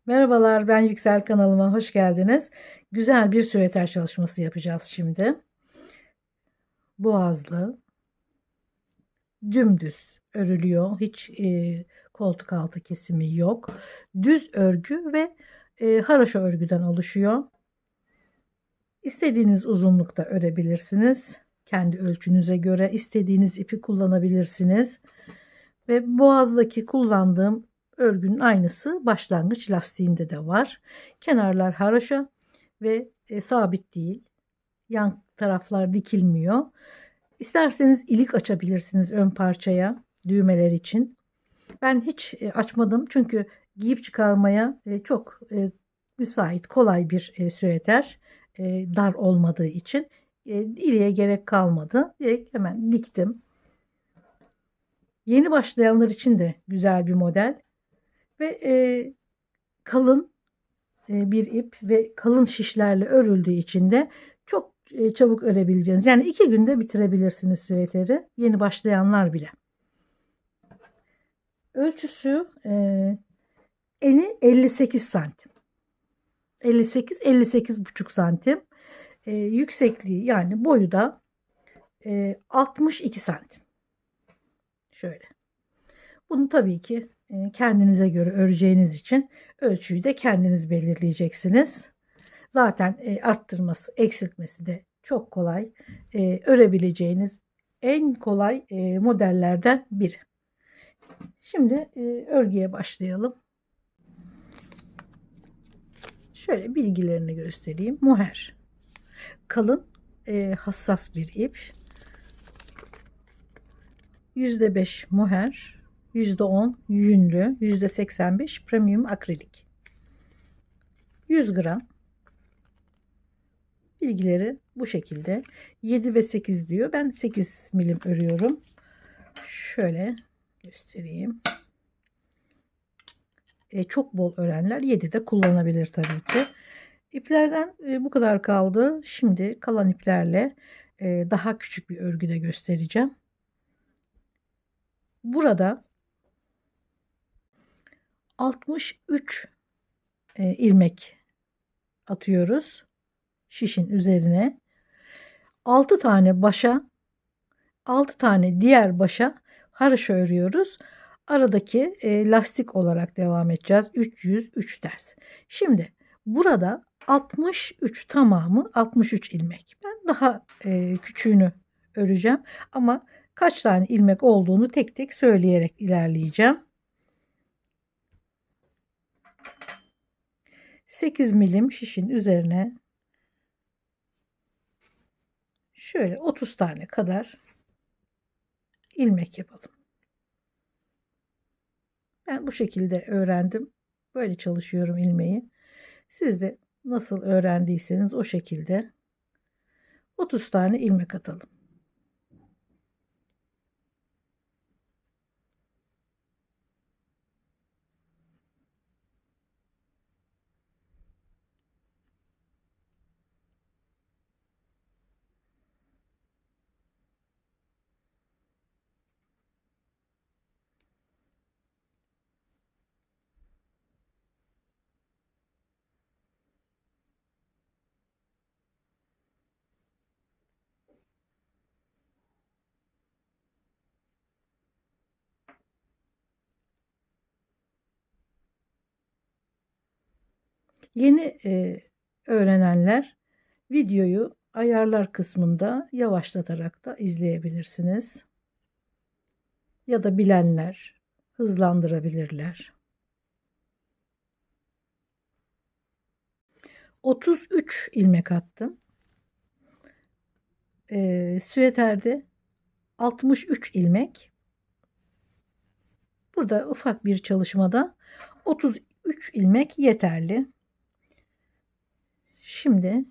Merhabalar, ben Yüksel kanalıma hoş geldiniz. Güzel bir süveter çalışması yapacağız şimdi. Boğazlı, dümdüz örülüyor. Hiç koltuk altı kesimi yok. Düz örgü ve haroşa örgüden oluşuyor. İstediğiniz uzunlukta örebilirsiniz. Kendi ölçünüze göre istediğiniz ipi kullanabilirsiniz. Ve boğazdaki kullandığım örgünün aynısı başlangıç lastiğinde de var. Kenarlar haroşa ve sabit değil. Yan taraflar dikilmiyor. İsterseniz ilik açabilirsiniz ön parçaya düğmeler için. Ben hiç açmadım çünkü giyip çıkarmaya çok müsait, kolay bir süeter. Dar olmadığı için iliğe gerek kalmadı. Direkt hemen diktim. Yeni başlayanlar için de güzel bir model ve kalın bir ip ve kalın şişlerle örüldüğü için de çok çabuk örebileceğiniz. Yani 2 günde bitirebilirsiniz süveteri. Yeni başlayanlar bile. Ölçüsü eni 58 santim. 58-58,5 santim. Yüksekliği yani boyu da 62 santim. Şöyle. Bunu tabii ki kendinize göre öreceğiniz için ölçüyü de kendiniz belirleyeceksiniz. Zaten arttırması, eksiltmesi de çok kolay. Örebileceğiniz en kolay modellerden biri. Şimdi örgüye başlayalım. Şöyle bilgilerini göstereyim. Moher. Kalın, hassas bir ip. %5 moher, %10 yünlü, %85 premium akrilik. 100 gram. Bilgileri bu şekilde. 7 ve 8 diyor. Ben 8 milim örüyorum. Şöyle göstereyim. Çok bol örenler 7 de kullanabilir tabii ki. İplerden bu kadar kaldı. Şimdi kalan iplerle daha küçük bir örgüde göstereceğim. Burada 63 ilmek atıyoruz şişin üzerine. 6 tane başa, 6 tane diğer başa haroşa örüyoruz. Aradaki lastik olarak devam edeceğiz. 303 ters. Şimdi burada 63 tamamı 63 ilmek. Ben daha küçüğünü öreceğim ama kaç tane ilmek olduğunu tek tek söyleyerek ilerleyeceğim. 8 milim şişin üzerine şöyle 30 tane kadar ilmek yapalım. Ben bu şekilde öğrendim. Böyle çalışıyorum ilmeği. Siz de nasıl öğrendiyseniz o şekilde 30 tane ilmek atalım. Yeni öğrenenler videoyu ayarlar kısmında yavaşlatarak da izleyebilirsiniz. Ya da bilenler hızlandırabilirler. 33 ilmek attım. Süveterde 63 ilmek. Burada ufak bir çalışmada 33 ilmek yeterli. Şimdi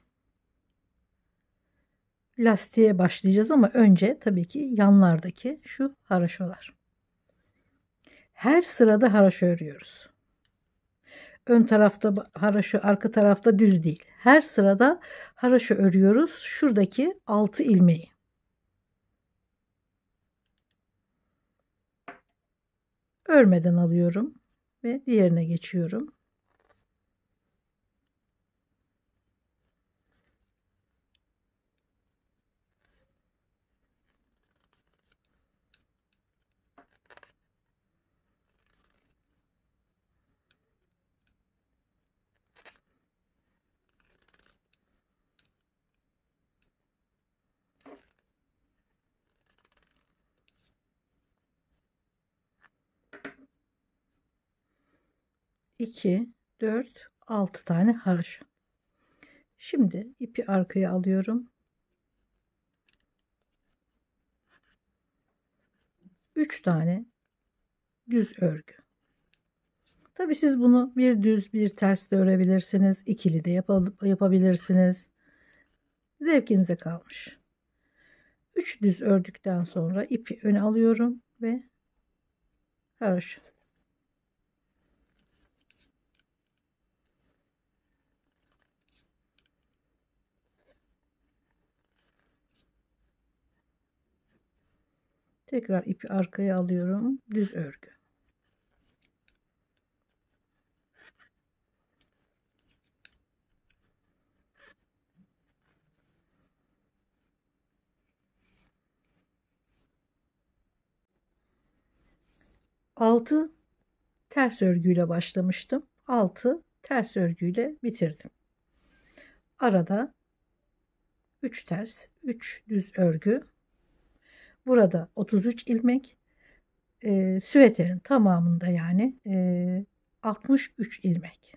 lastiğe başlayacağız ama önce tabii ki yanlardaki şu haroşalar. Her sırada haroşa örüyoruz. Ön tarafta haroşa, arka tarafta düz değil. Her sırada haroşa örüyoruz. Şuradaki 6 ilmeği. Örmeden alıyorum ve diğerine geçiyorum. 2, 4, 6 tane haroşa. Şimdi ipi arkaya alıyorum. 3 tane düz örgü. Tabi siz bunu bir düz bir ters de örebilirsiniz. İkili de yapabilirsiniz. Zevkinize kalmış. 3 düz ördükten sonra ipi öne alıyorum ve haroşa. Tekrar ipi arkaya alıyorum. Düz örgü. Altı ters örgüyle başlamıştım. 6 ters örgüyle bitirdim. Arada 3 ters, 3 düz örgü. Burada 33 ilmek. Süveterin tamamında yani 63 ilmek.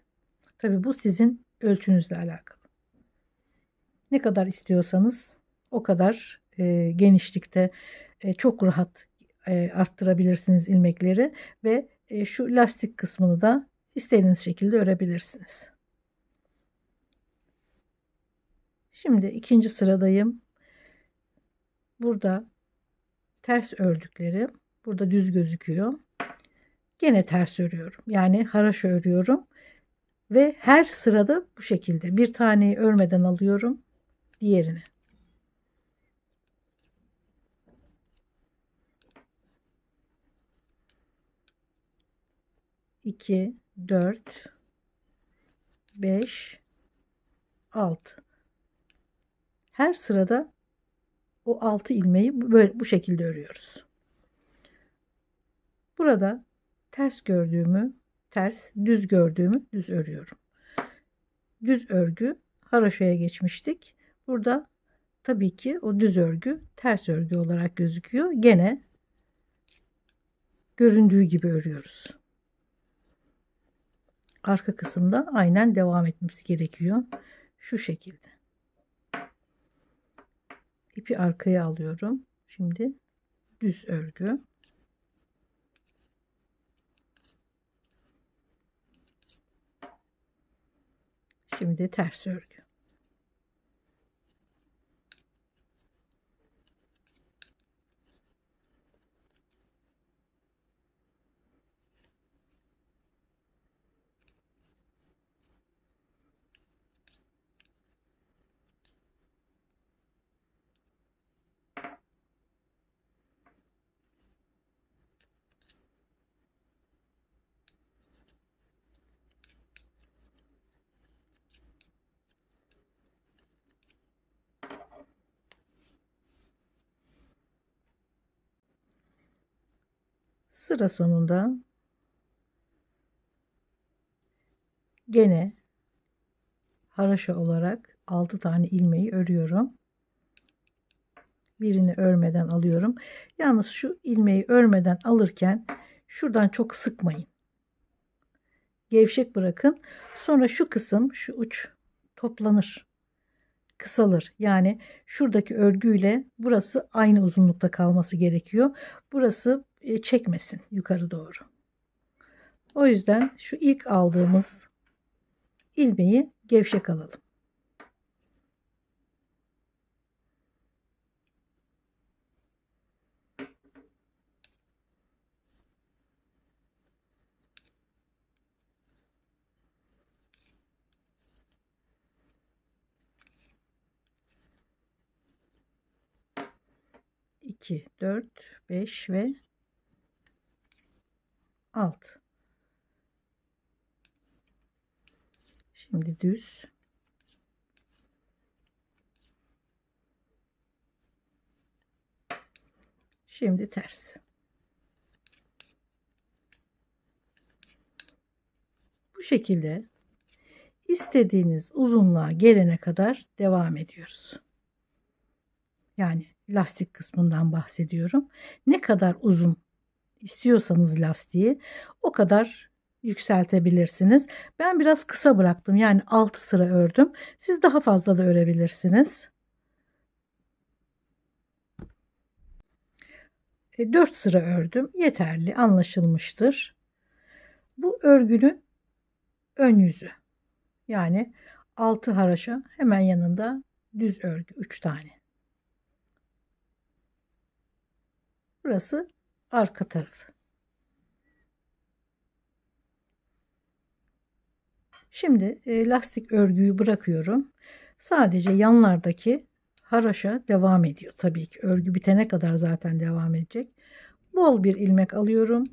Tabi bu sizin ölçünüzle alakalı. Ne kadar istiyorsanız o kadar genişlikte çok rahat arttırabilirsiniz ilmekleri ve şu lastik kısmını da istediğiniz şekilde örebilirsiniz. Şimdi ikinci sıradayım. Burada ters ördüklerim burada düz gözüküyor. Gene ters örüyorum. Yani haroşa örüyorum. Ve her sırada bu şekilde bir taneyi örmeden alıyorum diğerini. İki, 4, 5, 6. Her sırada o 6 ilmeği böyle bu şekilde örüyoruz. Burada ters gördüğümü ters, düz gördüğümü düz örüyorum. Düz örgü haroşaya geçmiştik. Burada tabii ki o düz örgü ters örgü olarak gözüküyor. Gene göründüğü gibi örüyoruz. Arka kısımda aynen devam etmesi gerekiyor. Şu şekilde. İpi arkaya alıyorum. Şimdi düz örgü. Şimdi ters örgü. Sıra sonunda gene haroşa olarak 6 tane ilmeği örüyorum. Birini örmeden alıyorum. Yalnız şu ilmeği örmeden alırken şuradan çok sıkmayın. Gevşek bırakın. Sonra şu kısım, şu uç toplanır. Kısalır. Yani şuradaki örgüyle burası aynı uzunlukta kalması gerekiyor. Burası çekmesin yukarı doğru. O yüzden şu ilk aldığımız ilmeği gevşek alalım. İki, 4, 5 ve 6. Şimdi düz. Şimdi ters. Bu şekilde istediğiniz uzunluğa gelene kadar devam ediyoruz. Yani lastik kısmından bahsediyorum. Ne kadar uzun istiyorsanız lastiği o kadar yükseltebilirsiniz. Ben biraz kısa bıraktım. Yani 6 sıra ördüm. Siz daha fazla da örebilirsiniz. 4 sıra ördüm. Yeterli, anlaşılmıştır. Bu örgünün ön yüzü. Yani 6 haraşa hemen yanında düz örgü 3 tane. Burası arka tarafı. Şimdi lastik örgüyü bırakıyorum. Sadece yanlardaki haraşa devam ediyor. Tabii ki örgü bitene kadar zaten devam edecek. Bol bir ilmek alıyorum.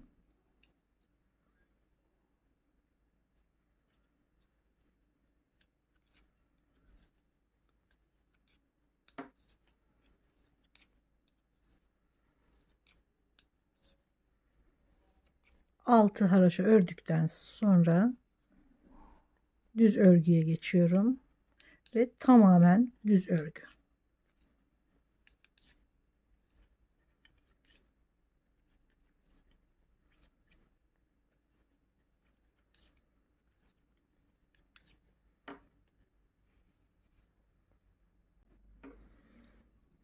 Altı haraşa ördükten sonra düz örgüye geçiyorum ve tamamen düz örgü.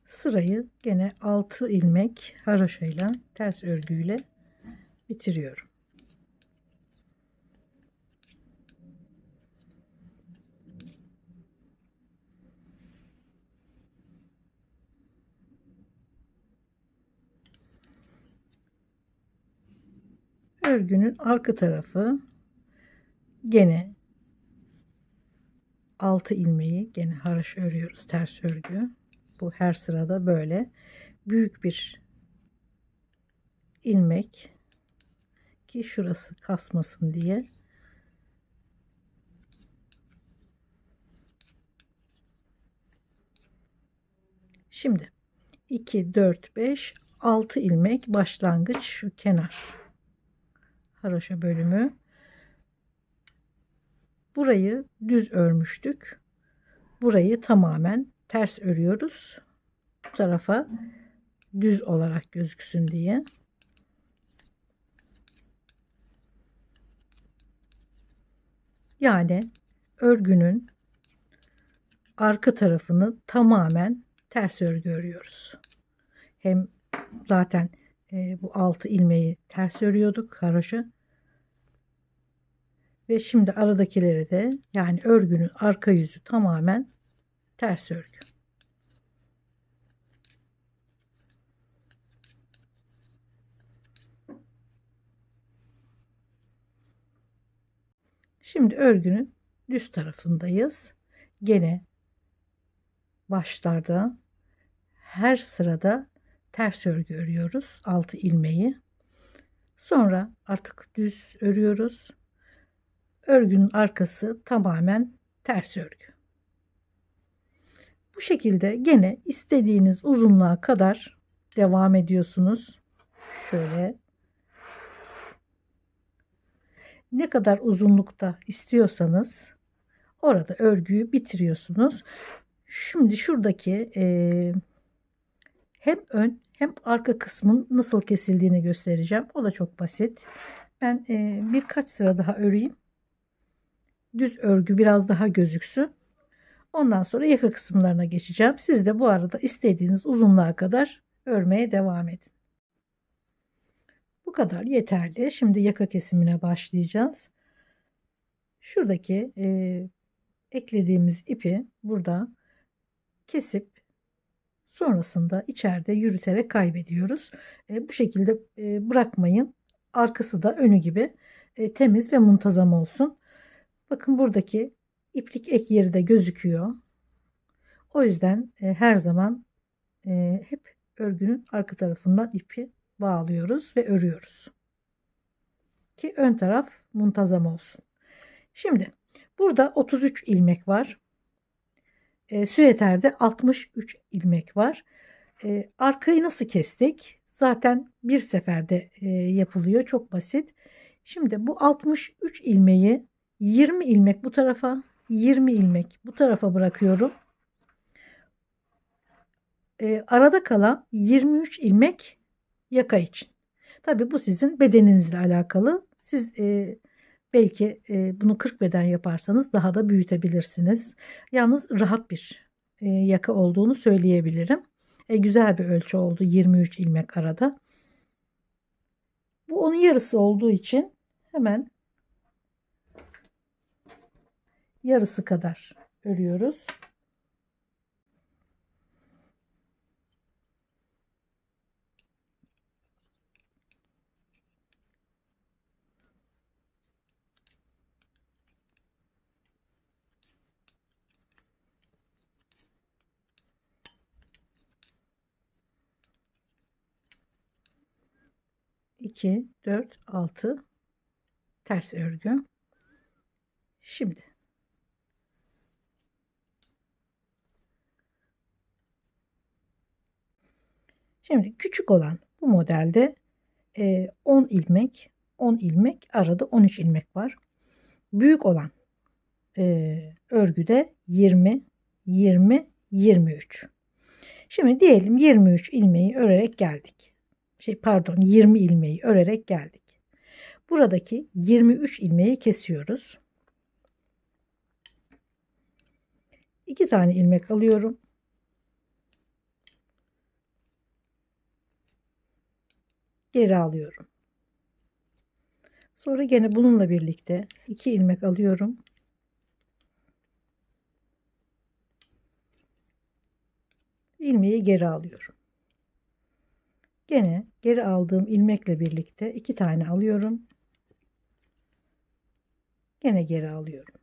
Sırayı gene 6 ilmek haroşayla ters örgüyle bitiriyorum. Örgünün arka tarafı gene 6 ilmeği gene haroşa örüyoruz, ters örgü. Bu her sırada böyle büyük bir ilmek ki şurası kasmasın diye. Şimdi 2 4 5 6 ilmek başlangıç şu kenar haroşa bölümü. Burayı düz örmüştük. Burayı tamamen ters örüyoruz. Bu tarafa düz olarak gözüksün diye. Yani örgünün arka tarafını tamamen ters örgü örüyoruz. Hem zaten bu 6 ilmeği ters örüyorduk haroşa. Ve şimdi aradakileri de yani örgünün arka yüzü tamamen ters örgü. Şimdi örgünün düz tarafındayız. Gene başlarda her sırada ters örgü örüyoruz 6 ilmeği. Sonra artık düz örüyoruz. Örgünün arkası tamamen ters örgü. Bu şekilde gene istediğiniz uzunluğa kadar devam ediyorsunuz. Şöyle ne kadar uzunlukta istiyorsanız orada örgüyü bitiriyorsunuz. Şimdi şuradaki hem ön hem arka kısmın nasıl kesildiğini göstereceğim. O da çok basit. Ben birkaç sıra daha öreyim. Düz örgü biraz daha gözüksün. Ondan sonra yaka kısımlarına geçeceğim. Siz de bu arada istediğiniz uzunluğa kadar örmeye devam edin. Bu kadar yeterli. Şimdi yaka kesimine başlayacağız. Şuradaki eklediğimiz ipi burada kesip sonrasında içeride yürüterek kaybediyoruz. Bu şekilde bırakmayın. Arkası da önü gibi temiz ve muntazam olsun. Bakın buradaki iplik ek yeri de gözüküyor. O yüzden her zaman hep örgünün arka tarafından ipi bağlıyoruz ve örüyoruz. Ki ön taraf muntazam olsun. Şimdi burada 33 ilmek var. Süveterde 63 ilmek var. Arkayı nasıl kestik? Zaten bir seferde yapılıyor. Çok basit. Şimdi bu 63 ilmeği 20 ilmek bu tarafa, 20 ilmek bu tarafa bırakıyorum. Arada kalan 23 ilmek yaka için. Tabii bu sizin bedeninizle alakalı. Siz Belki bunu 40 beden yaparsanız daha da büyütebilirsiniz. Yalnız rahat bir yaka olduğunu söyleyebilirim. Güzel bir ölçü oldu 23 ilmek arada. Bu onun yarısı olduğu için hemen yarısı kadar örüyoruz. İki, 4, 6 ters örgü. Şimdi küçük olan bu modelde 10 ilmek, 10 ilmek, arada 13 ilmek var. Büyük olan örgüde 20, 20, 23. Şimdi diyelim 23 ilmeği örerek geldik. 20 ilmeği örerek geldik. Buradaki 23 ilmeği kesiyoruz. 2 tane ilmek alıyorum. Geri alıyorum. Sonra gene bununla birlikte 2 ilmek alıyorum. İlmeği geri alıyorum. Gene geri aldığım ilmekle birlikte 2 tane alıyorum. Gene geri alıyorum.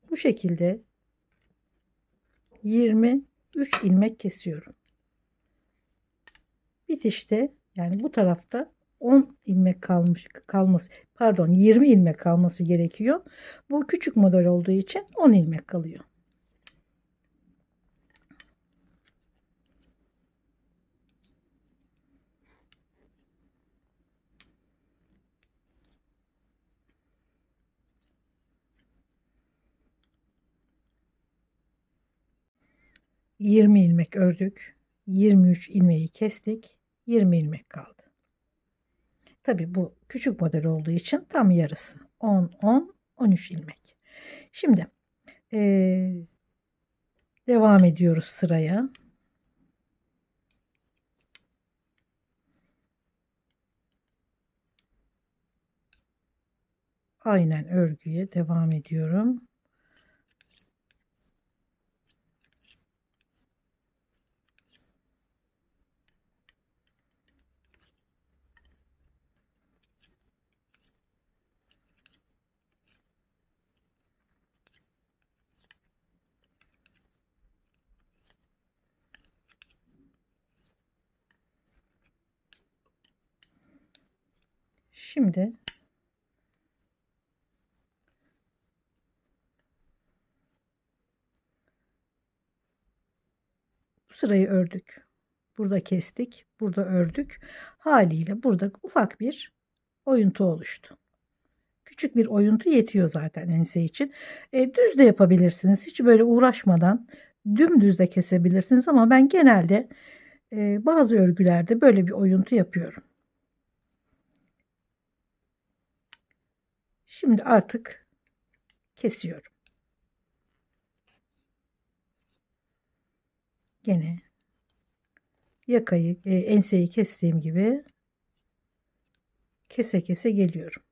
Bu şekilde 23 ilmek kesiyorum. Bitişte yani bu tarafta 10 ilmek pardon 20 ilmek kalması gerekiyor. Bu küçük model olduğu için 10 ilmek kalıyor. ...20 ilmek ördük. 23 ilmeği kestik. 20 ilmek kaldı. Tabi bu küçük model olduğu için tam yarısı. 10, 10, 13 ilmek. Şimdi devam ediyoruz sıraya. Aynen örgüye devam ediyorum. Şimdi bu sırayı ördük. Burada kestik. Burada ördük. Haliyle burada ufak bir oyuntu oluştu. Küçük bir oyuntu yetiyor zaten ense için. Düz de yapabilirsiniz. Hiç böyle uğraşmadan dümdüz de kesebilirsiniz ama ben genelde bazı örgülerde böyle bir oyuntu yapıyorum. Şimdi artık kesiyorum. Gene yakayı, enseyi kestiğim gibi kese kese geliyorum.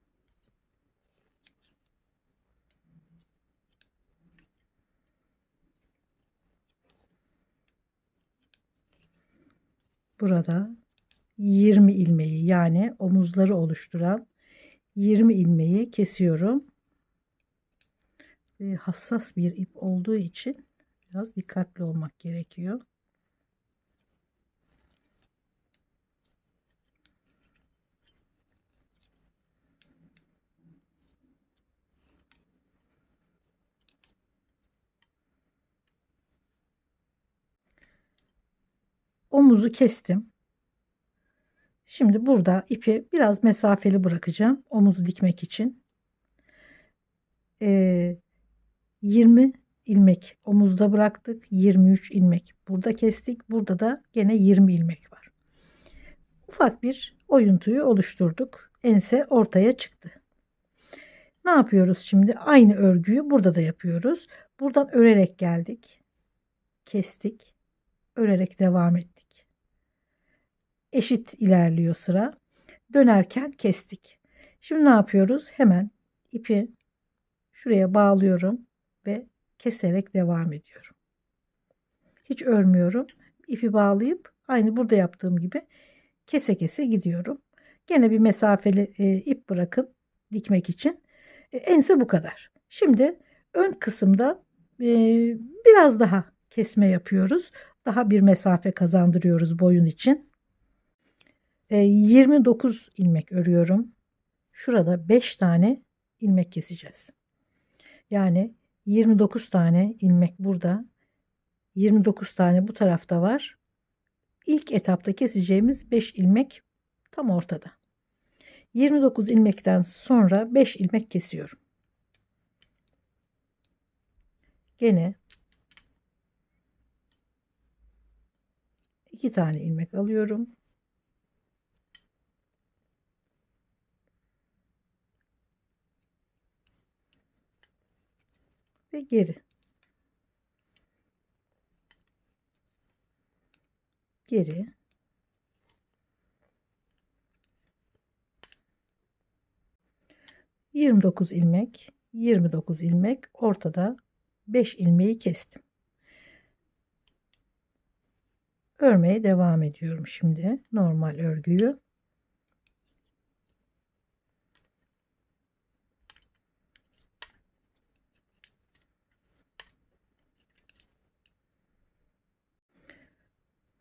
Burada 20 ilmeği yani omuzları oluşturan 20 ilmeği kesiyorum. Hassas bir ip olduğu için biraz dikkatli olmak gerekiyor. Omuzu kestim. Şimdi burada ipi biraz mesafeli bırakacağım omuzu dikmek için. 20 ilmek omuzda bıraktık. 23 ilmek burada kestik. Burada da gene 20 ilmek var. Ufak bir oyuntuyu oluşturduk. Ense ortaya çıktı. Ne yapıyoruz şimdi? Aynı örgüyü burada da yapıyoruz. Buradan örerek geldik. Kestik. Örerek devam ettik. Eşit ilerliyor sıra. Dönerken kestik. Şimdi ne yapıyoruz? Hemen ipi şuraya bağlıyorum ve keserek devam ediyorum. Hiç örmüyorum. İpi bağlayıp aynı burada yaptığım gibi kese kese gidiyorum. Gene bir mesafeli ip bırakın dikmek için. Ense bu kadar. Şimdi ön kısımda biraz daha kesme yapıyoruz. Daha bir mesafe kazandırıyoruz boyun için. 29 ilmek örüyorum. Şurada 5 tane ilmek keseceğiz. Yani 29 tane ilmek burada. 29 tane bu tarafta var. İlk etapta keseceğimiz 5 ilmek tam ortada. 29 ilmekten sonra 5 ilmek kesiyorum. Gene 2 tane ilmek alıyorum. Ve geri. Geri. ...29 ilmek, 29 ilmek, ortada 5 ilmeği kestim. Örmeye devam ediyorum şimdi normal örgüyü.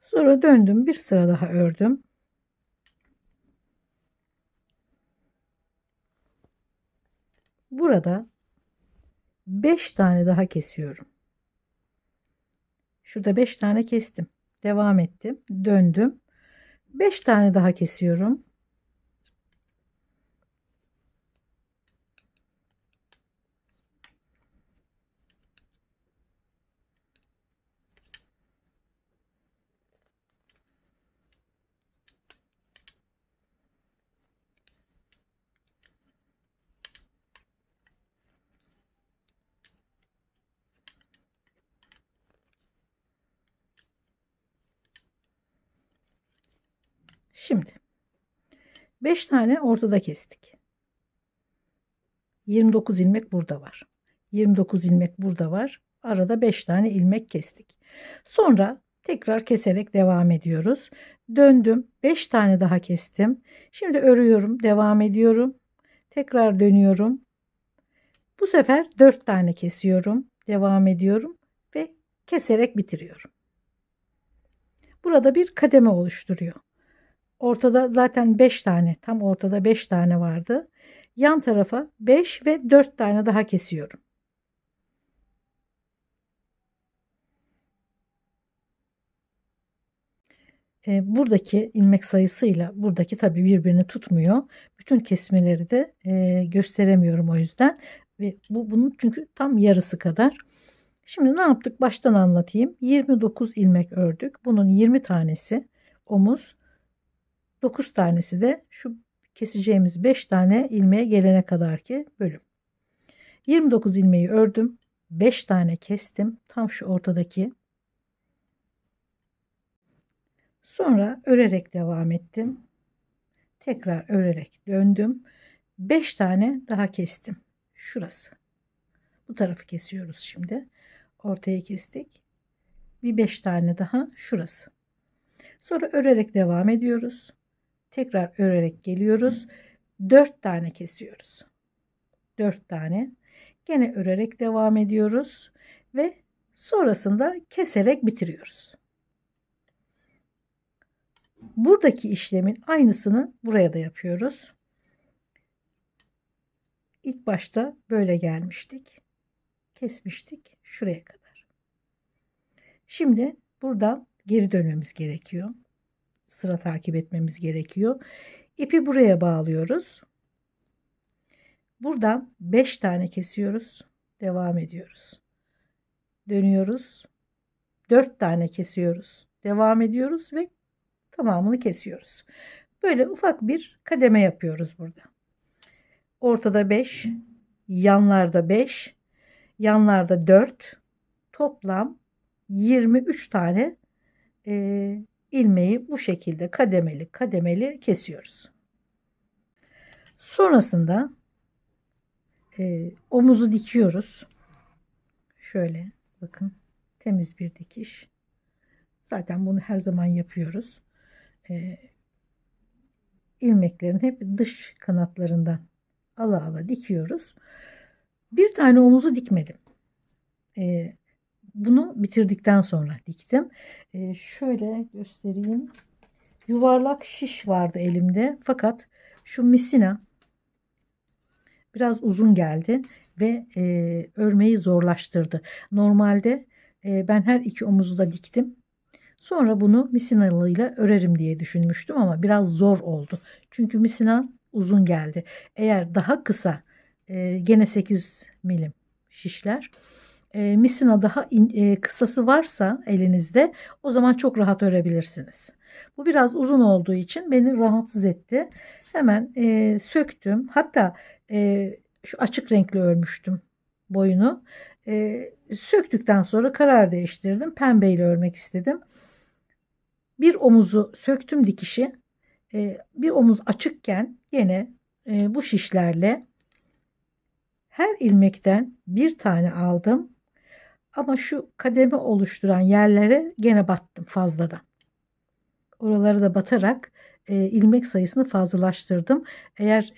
Sonra döndüm, bir sıra daha ördüm. Burada 5 tane daha kesiyorum. Şurada 5 tane kestim. Devam ettim. Döndüm. 5 tane daha kesiyorum. Şimdi 5 tane ortada kestik. 29 ilmek burada var. 29 ilmek burada var. Arada 5 tane ilmek kestik. Sonra tekrar keserek devam ediyoruz. Döndüm. 5 tane daha kestim. Şimdi örüyorum. Devam ediyorum. Tekrar dönüyorum. Bu sefer 4 tane kesiyorum. Devam ediyorum. Ve keserek bitiriyorum. Burada bir kademe oluşturuyor. Ortada zaten 5 tane, tam ortada 5 tane vardı. Yan tarafa 5 ve 4 tane daha kesiyorum. Buradaki ilmek sayısıyla buradaki tabii birbirini tutmuyor. Bütün kesmeleri de gösteremiyorum o yüzden. Ve bunun çünkü tam yarısı kadar. Şimdi ne yaptık? Baştan anlatayım. 29 ilmek ördük. Bunun 20 tanesi omuz, 9 tanesi de şu keseceğimiz 5 tane ilmeğe gelene kadar ki bölüm. 29 ilmeği ördüm. 5 tane kestim. Tam şu ortadaki. Sonra örerek devam ettim. Tekrar örerek döndüm. 5 tane daha kestim. Şurası. Bu tarafı kesiyoruz şimdi. Ortaya kestik. Bir 5 tane daha şurası. Sonra örerek devam ediyoruz. Tekrar örerek geliyoruz. 4 tane kesiyoruz. 4 tane. Gene örerek devam ediyoruz ve sonrasında keserek bitiriyoruz. Buradaki işlemin aynısını buraya da yapıyoruz. İlk başta böyle gelmiştik. Kesmiştik şuraya kadar. Şimdi buradan geri dönmemiz gerekiyor. Sıra takip etmemiz gerekiyor. İpi buraya bağlıyoruz. Buradan 5 tane kesiyoruz. Devam ediyoruz. Dönüyoruz. 4 tane kesiyoruz. Devam ediyoruz ve tamamını kesiyoruz. Böyle ufak bir kademe yapıyoruz burada. Ortada 5, yanlarda 5, yanlarda 4, toplam 23 tane ilmeği bu şekilde kademeli kademeli kesiyoruz. Sonrasında omuzu dikiyoruz. Şöyle bakın, temiz bir dikiş. Zaten bunu her zaman yapıyoruz. İlmeklerin hep dış kanatlarından ala ala dikiyoruz. Bir tane omuzu dikmedim. Bunu bitirdikten sonra diktim. Şöyle göstereyim. Yuvarlak şiş vardı elimde. Fakat şu misina biraz uzun geldi ve örmeyi zorlaştırdı. Normalde ben her iki omuzu da diktim. Sonra bunu misinalıyla örerim diye düşünmüştüm ama biraz zor oldu. Çünkü misina uzun geldi. Eğer daha kısa gene 8 milim şişler, misina daha kısası varsa elinizde, o zaman çok rahat örebilirsiniz. Bu biraz uzun olduğu için beni rahatsız etti. Hemen söktüm. Hatta şu açık renkli örmüştüm boyunu. Söktükten sonra karar değiştirdim. Pembeyle örmek istedim. Bir omuzu söktüm dikişi. Bir omuz açıkken yine bu şişlerle her ilmekten bir tane aldım. Ama şu kademe oluşturan yerlere gene battım fazladan. Oraları da batarak ilmek sayısını fazlalaştırdım. Eğer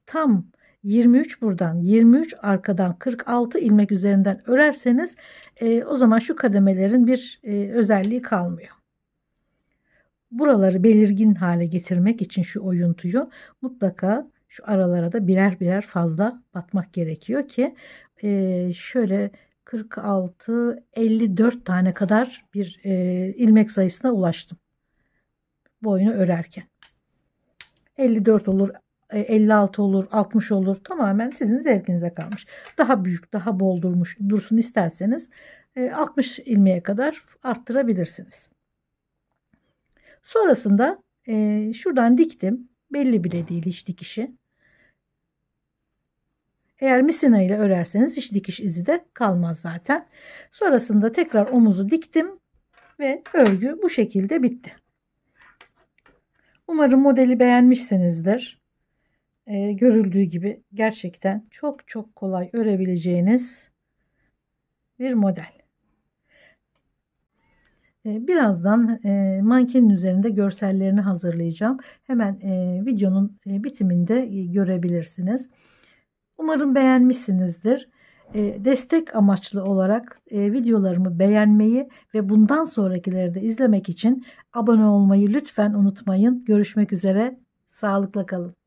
tam 23 buradan 23 arkadan 46 ilmek üzerinden örerseniz o zaman şu kademelerin bir özelliği kalmıyor. Buraları belirgin hale getirmek için şu oyuntuyu mutlaka şu aralara da birer birer fazla batmak gerekiyor ki şöyle 46-54 tane kadar bir ilmek sayısına ulaştım boyunu örerken. 54 olur, 56 olur, 60 olur, tamamen sizin zevkinize kalmış. Daha büyük, daha bol dursun isterseniz 60 ilmeğe kadar arttırabilirsiniz. Sonrasında şuradan diktim. Belli bile değil hiç dikişi. Eğer misina ile örerseniz hiç dikiş izi de kalmaz zaten. Sonrasında tekrar omuzu diktim ve örgü bu şekilde bitti. Umarım modeli beğenmişsinizdir. Görüldüğü gibi gerçekten çok çok kolay örebileceğiniz bir model. Birazdan mankenin üzerinde görsellerini hazırlayacağım. Hemen videonun bitiminde görebilirsiniz. Umarım beğenmişsinizdir. Destek amaçlı olarak videolarımı beğenmeyi ve bundan sonrakileri de izlemek için abone olmayı lütfen unutmayın. Görüşmek üzere. Sağlıkla kalın.